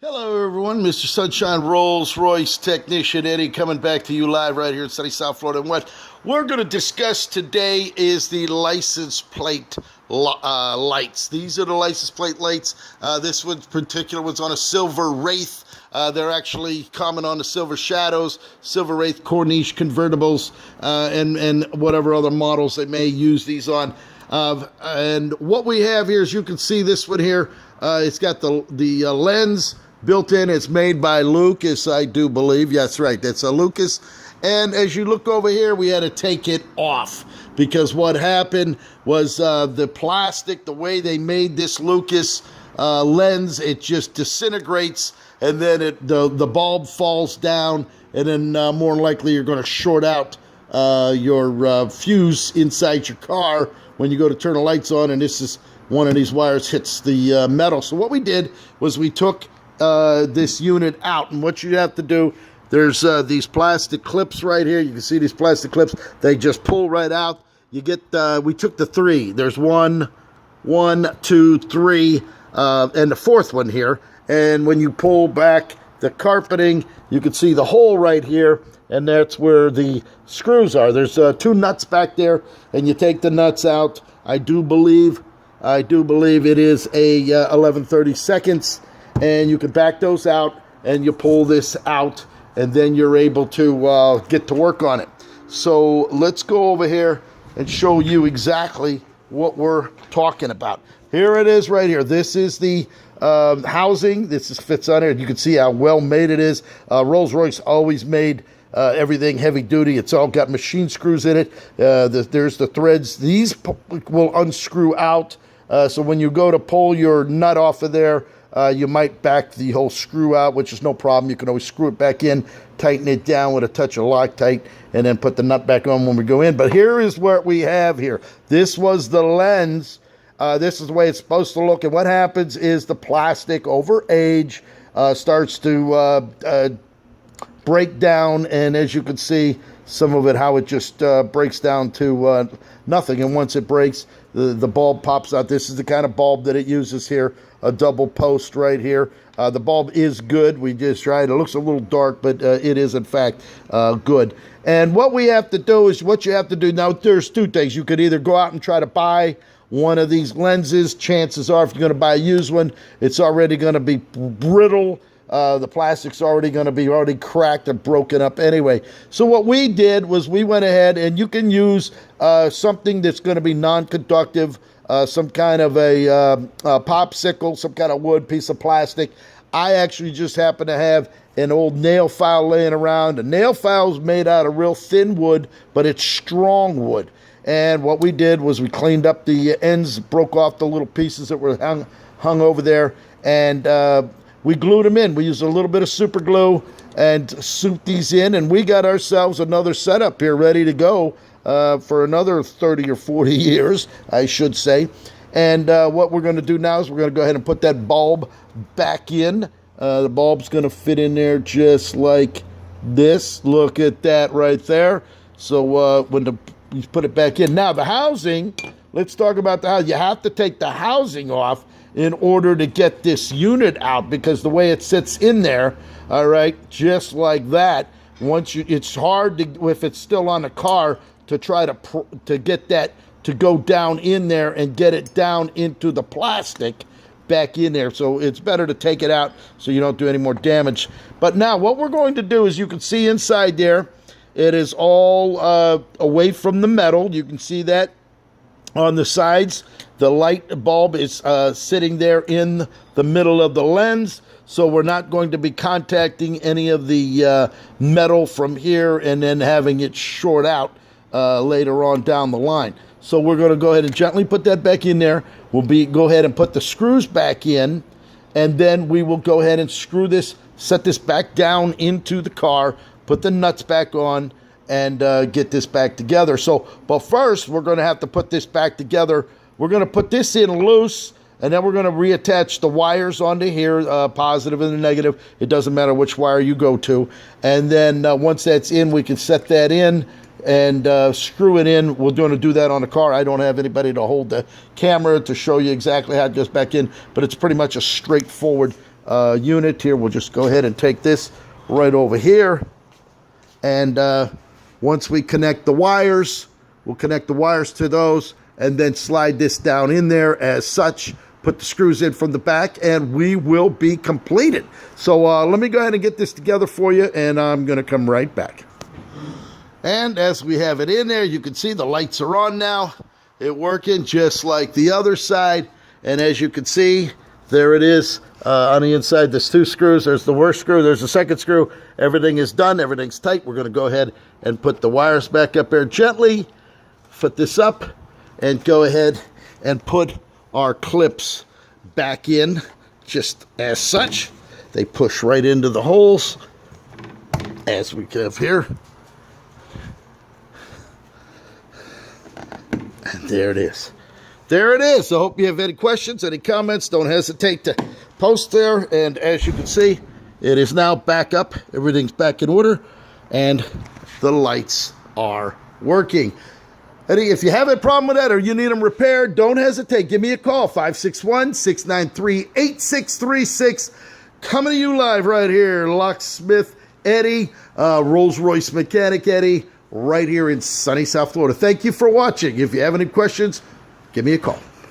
Hello everyone, Mr. Sunshine Rolls Royce technician Eddie coming back to you live right here in sunny South Florida. And what we're going to discuss today is the license plate lights. These are the license plate lights. This one particular one's on a Silver Wraith. They're actually common on the Silver Shadows, Silver Wraith, Corniche convertibles, and whatever other models they may use these on. And what we have here, as you can see, this one here, it's got the lens built in. It's made by Lucas, I do believe. Yes, right. That's a Lucas. And as you look over here, we had to take it off because what happened was the plastic, the way they made this Lucas lens, it just disintegrates, and then the bulb falls down, and then more than likely you're going to short out your fuse inside your car when you go to turn the lights on, and this is one of these wires hits the metal. So what we did was we took this unit out, and what you have to do, there's these plastic clips right here. You can see these plastic clips. They just pull right out. You get we took the three. There's one, two, three, and the fourth one here. And when you pull back the carpeting, you can see the hole right here, and that's where the screws are. There's two nuts back there, and you take the nuts out. I do believe it is a 11/32, and you can back those out, and you pull this out, and then you're able to get to work on it. So let's go over here and show you exactly what we're talking about. Here it is right here. This is the housing. This fits on it. You can see how well made it is. Rolls Royce always made everything heavy duty. It's all got machine screws in it. There's the threads. These will unscrew out. So when you go to pull your nut off of there, you might back the whole screw out, which is no problem. You can always screw it back in, tighten it down with a touch of Loctite, and then put the nut back on when we go in. But here is what we have here. This was the lens. This is the way it's supposed to look. And what happens is the plastic over age starts to break down. And as you can see, some of it, how it just breaks down to nothing. And once it breaks, the bulb pops out. This is the kind of bulb that it uses here, a double post right here. The bulb is good. We just tried. It looks a little dark, but it is, in fact, good. And what we have to do is, what you have to do now, there's two things. You could either go out and try to buy one of these lenses. Chances are, if you're going to buy a used one, it's already going to be brittle. The plastic's already going to be already cracked and broken up anyway. So what we did was we went ahead, and you can use something that's going to be non-conductive, some kind of a popsicle, some kind of wood piece of plastic. I actually just happen to have an old nail file laying around. A nail file is made out of real thin wood, but it's strong wood. And what we did was we cleaned up the ends, broke off the little pieces that were hung over there, and we glued them in. We used a little bit of super glue and souped these in, and we got ourselves another setup here ready to go for another 30 or 40 years, I should say. And what we're going to do now is we're going to go ahead and put that bulb back in. The bulb's going to fit in there just like this. Look at that right there. So when you put it back in. Now the housing, let's talk about the housing. You have to take the housing off in order to get this unit out, because the way it sits in there, all right, just like that. It's hard to, if it's still on the car, to try to get that to go down in there and get it down into the plastic back in there. So it's better to take it out so you don't do any more damage. But now what we're going to do is, you can see inside there, it is all away from the metal. You can see that on the sides. The light bulb is sitting there in the middle of the lens, so we're not going to be contacting any of the metal from here and then having it short out later on down the line. So we're going to go ahead and gently put that back in there. We'll go ahead and put the screws back in, and then we will go ahead and screw this, set this back down into the car, put the nuts back on, and get this back together. So, but first, we're going to have to put this back together. We're going to put this in loose, and then we're going to reattach the wires onto here, positive and the negative. It doesn't matter which wire you go to. And then once that's in, we can set that in and screw it in. We're going to do that on the car. I don't have anybody to hold the camera to show you exactly how it goes back in, but it's pretty much a straightforward unit here. We'll just go ahead and take this right over here. And once we connect the wires, we'll connect the wires to those and then slide this down in there as such. Put the screws in from the back, and we will be completed. So let me go ahead and get this together for you, and I'm going to come right back. And as we have it in there, you can see the lights are on now. It's working just like the other side. And as you can see, there it is on the inside. There's 2 screws. There's the worst screw. There's the second screw. Everything is done. Everything's tight. We're going to go ahead and put the wires back up there gently. Put this up and go ahead and put our clips back in just as such. They push right into the holes as we have here. And there it is. There it is. I hope you have any questions, any comments. Don't hesitate to post there. And as you can see, it is now back up. Everything's back in order. And the lights are working. Eddy, if you have a problem with that or you need them repaired, don't hesitate. Give me a call, 561-693-8636. Coming to you live right here, Locksmith Eddy, Rolls Royce Mechanic Eddy, right here in sunny South Florida. Thank you for watching. If you have any questions, give me a call.